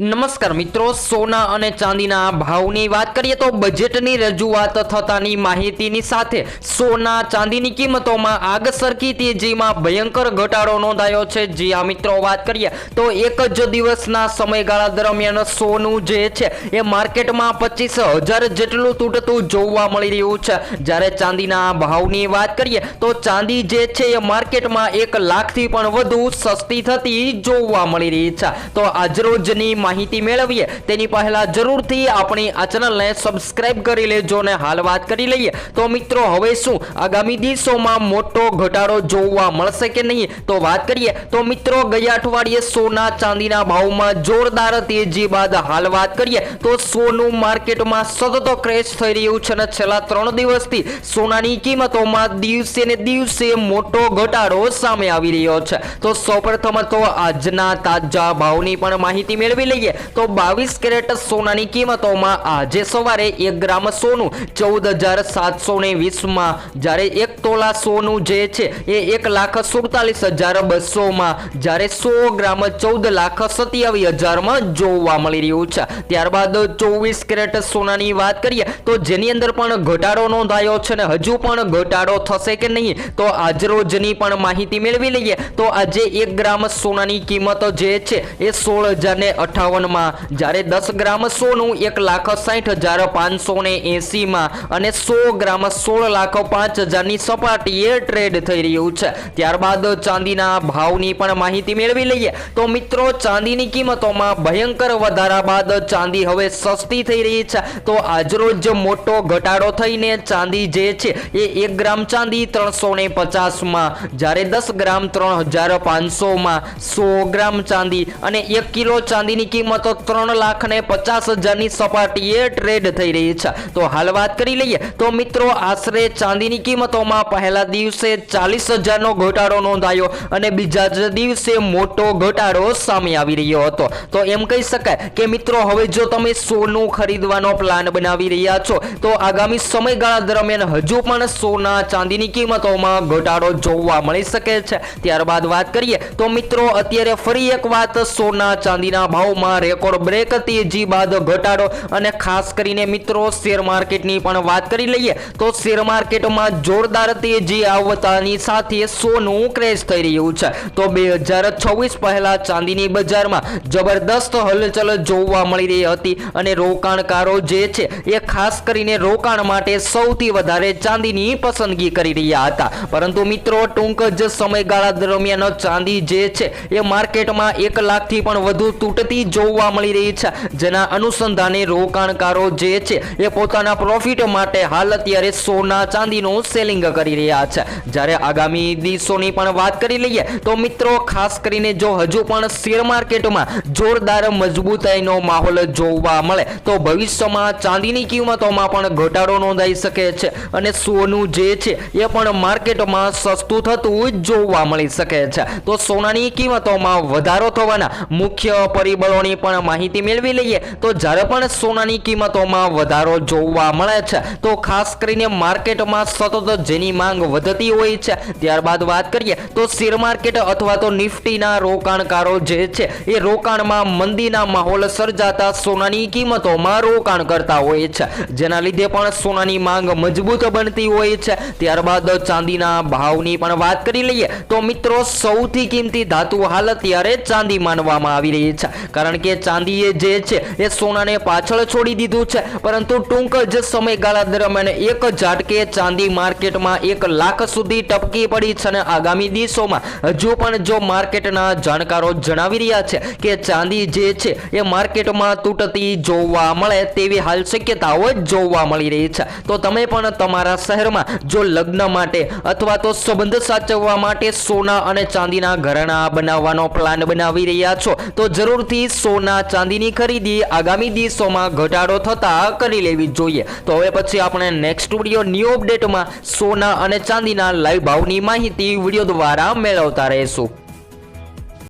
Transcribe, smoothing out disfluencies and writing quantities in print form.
નમસ્કાર મિત્રો, સોના અને ચાંદીના ભાવની વાત કરીએ તો બજેટની રજૂઆત થતાની માહિતીની સાથે સોના ચાંદીની કિંમતોમાં આગસરખી તેજીમાં ભયંકર ઘટાડો નોંધાયો છે। જી આ મિત્રો, વાત કરીએ તો એક જ દિવસના સમયગાળા દરમિયાન સોનું જે છે એ માર્કેટમાં 25,000 જેટલું તૂટતું જોવા મળી રહ્યું છે। જ્યારે ચાંદીના ભાવની વાત કરીએ તો ચાંદી જે છે એ માર્કેટમાં 1 લાખથી પણ વધુ સસ્તી થતી જોવા મળી રહી છે। તો આજરોજની માહિતી મેળવીએ તેની પહેલા જરૂરથી આપણી આ ચેનલને સબસ્ક્રાઇબ કરી લેજો અને હાલ વાત કરી લઈએ તો મિત્રો, હવે શું આગામી દિવસોમાં મોટો ઘટાડો જોવા મળશે કે નહીં? તો વાત કરીએ તો મિત્રો, ગયા અઠવાડિયે સોના ચાંદીના ભાવમાં જોરદાર તેજી બાદ હાલ વાત કરીએ તો સોનું માર્કેટમાં સતત ક્રેશ થઈ રહ્યું છે અને છેલ્લા 3 દિવસથી સોનાની કિંમતોમાં દિવસે ને દિવસે મોટો ઘટાડો સામે આવી રહ્યો છે। તો સૌપ્રથમ તો આજના તાજા ભાવની પણ માહિતી મેળવી લઈએ તો 22 કેરેટ સોનાની કિંમતોમાં આજે સવારે 1 ગ્રામ સોનું 14,720 માં, જ્યારે 1 તોલા સોનું જે છે એ 1,47,200 માં, જ્યારે 100 ગ્રામ 14,27,000 માં જોવા મળી રહ્યું છે। ત્યારબાદ 24 કેરેટ સોનાની વાત કરીએ તો જેની અંદર પણ ઘટાડો નોંધાયો છે અને હજુ પણ ઘટાડો થશે કે નહીં તો આજરોજની પણ માહિતી મેળવી લઈએ તો આજે 1 ગ્રામ સોનાની કિંમત જે છે એ 16,058 માં, જ્યારે 10 ગ્રામ સોનું 1,60,580 માં અને 100 ગ્રામ 16,05,000 ની સપાટીએ ટ્રેડ થઈ રહ્યું છે। ત્યારબાદ ચાંદીના ભાવની પણ માહિતી મેળવી લઈએ તો મિત્રો, ચાંદીની કિંમતોમાં ભયંકર વધારા બાદ ચાંદી હવે સસ્તી થઈ રહી છે। તો આજરોજ મોટો ઘટાડો થઈને ચાંદી જે છે એ 1 ગ્રામ ચાંદી 350 માં, જ્યારે 10 ગ્રામ 3,500 માં, 100 ગ્રામ ચાંદી અને 1 કિલો ચાંદીની કિંમત 3,50,000 ની સપાટીએ ટ્રેડ થઈ રહી છે। તો હાલ વાત કરી લઈએ તો મિત્રો, આશરે ચાંદીની કિંમતોમાં પહેલા દિવસે 40,000 નો ઘટાડો નોંધાયો અને બીજા જ દિવસે મોટો ઘટાડો સામે આવી રહ્યો હતો। તો એમ કહી શકાય કે મિત્રો, હવે જો તમે સોનું ખરીદવાનો પ્લાન બનાવી રહ્યા છો તો આગામી સમયગાળા દરમિયાન હજુ પણ સોના ચાંદીની કિંમતોમાં ઘટાડો જોવા મળી શકે છે। ત્યારબાદ વાત કરીએ તો મિત્રો, અત્યારે ફરી એક વાત સોના ચાંદીના ભાવમાં રેકોર્ડ બ્રેક તેજી બાદ ઘટાડો અને ખાસ કરીને મિત્રો શેર માર્કેટની પણ વાત કરી લઈએ તો શેર માર્કેટમાં જોરદાર તેજી આવતાની સાથે સોનું ક્રેશ થઈ રહ્યું છે। તો 2026 પહેલા ચાંદીની બજારમાં જબરદસ્ત હલચલ જોવા મળી રહી હતી અને રોકાણકારો જે છે એ ખાસ કરીને રોકાણ માટે સૌથી વધારે ચાંદીની પસંદગી કરી રહ્યા હતા, પરંતુ મિત્રો ટૂંક જ સમયગાળા દરમિયાન ચાંદી જે છે એ માર્કેટમાં 1 લાખથી પણ વધુ તૂટતી જોવા મળી રહી છે, જેના અનુસંધાને રોકાણકારો જે છે એ પોતાના પ્રોફિટ માટે હાલ અત્યારે સોના ચાંદીનું સેલિંગ કરી રહ્યા છે। જ્યારે આગામી દિવસોની પણ વાત કરી લઈએ તો મિત્રો, ખાસ કરીને જો હજુ પણ શેર માર્કેટમાં જોરદાર મજબૂતાઈનો માહોલ જોવા મળે તો ભવિષ્યમાં ચાંદીની કિંમતોમાં પણ ઘટાડો નોંધાઈ શકે છે અને સોનું જે છે એ પણ માર્કેટમાં સસ્તું થતું જોવા મળી શકે છે। તો સોનાની કિંમતોમાં વધારો થવાના મુખ્ય પરિબળોની પણ માહિતી મેળવી લઈએ તો જ્યારે પણ સોનાની કિંમતોમાં વધારો જોવા મળે છે તો ખાસ કરીને માર્કેટમાં સતત જેની માંગ વધતી હોય છે। ત્યારબાદ વાત કરીએ તો શેર માર્કેટ અથવા તો નિફ્ટીના રોકાણકારો જે છે એ રોકાણમાં મંદીના માહોલ સર્જાતા સોનાની કિંમતોમાં રોકાણ કરતા હોય છે, જેના લીધે પણ સોનાની માંગ મજબૂત બનતી હોય છે। ત્યારબાદ ચાંદીના ભાવની પણ વાત કરી લઈએ તો મિત્રો, સૌથી કિંમતી ધાતુ હાલ અત્યારે ચાંદી માનવામાં આવી રહી છે, કારણ કે ચાંદીએ જે છે એ સોનાને પાછળ છોડી દીધું છે, પરંતુ ટૂંક જ સમયગાળા દરમિયાન એક ઝાટકે ચાંદી માર્કેટમાં 1 લાખ સુધી ટપકી પડી છે અને આગામી દિવસોમાં હજુ પણ જો માર્કેટના જાણકારો જણાવી રહ્યા છે કે ચાંદી જે છે એ માર્કેટમાં તૂટતી જોવા મળે તેવી હાલ શક્યતાઓ જોવા મળી રહી છે। તો તમે પણ તમારા શહેરમાં જો લગ્ન માટે અથવા તો સંબંધ સાચવવા માટે સોના અને ચાંદીના ઘરેણાં બનાવવાનો પ્લાન બનાવી રહ્યા છો તો જરૂરથી સોના ચાંદીની ખરીદી આગામી દિવસોમાં ઘટાડો થતા કરી લેવી જોઈએ। તો હવે પછી આપણે નેક્સ્ટ વિડીયો ન્યૂ અપડેટમાં સોના અને ચાંદીના લાઈવ ભાવની માહિતી વિડીયો દ્વારા મેળવતા રહીશું।